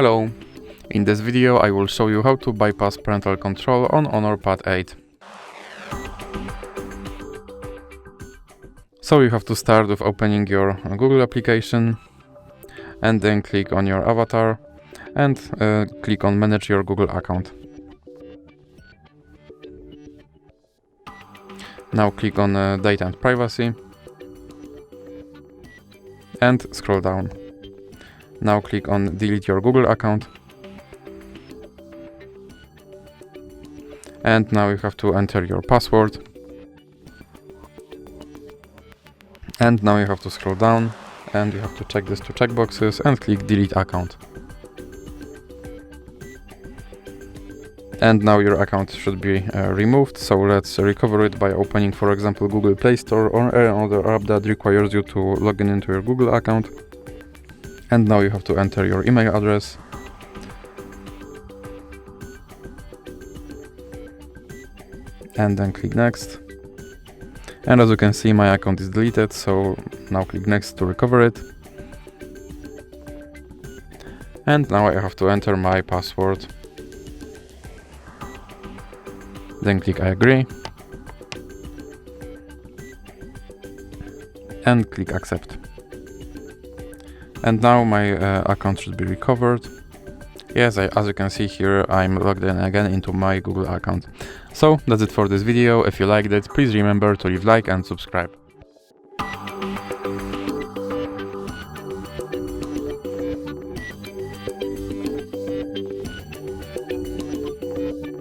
Hello! In this video I will show you how to bypass parental control on Honor Pad 8. So you have to start with opening your Google application and then click on your avatar and click on Manage your Google account. Now click on Data and Privacy and scroll down. Now click on Delete your Google account. And now you have to enter your password. And now you have to scroll down and you have to check these two checkboxes and click Delete account. And now your account should be removed, so let's recover it by opening, for example, Google Play Store or another app that requires you to log in into your Google account. And now you have to enter your email address. And then click Next. And as you can see, my account is deleted, so now click Next to recover it. And now I have to enter my password. Then click I agree. And click Accept. And now my account should be recovered. Yes, as you can see here, I'm logged in again into my Google account. So that's it for this video. If you liked it, please remember to leave a like and subscribe.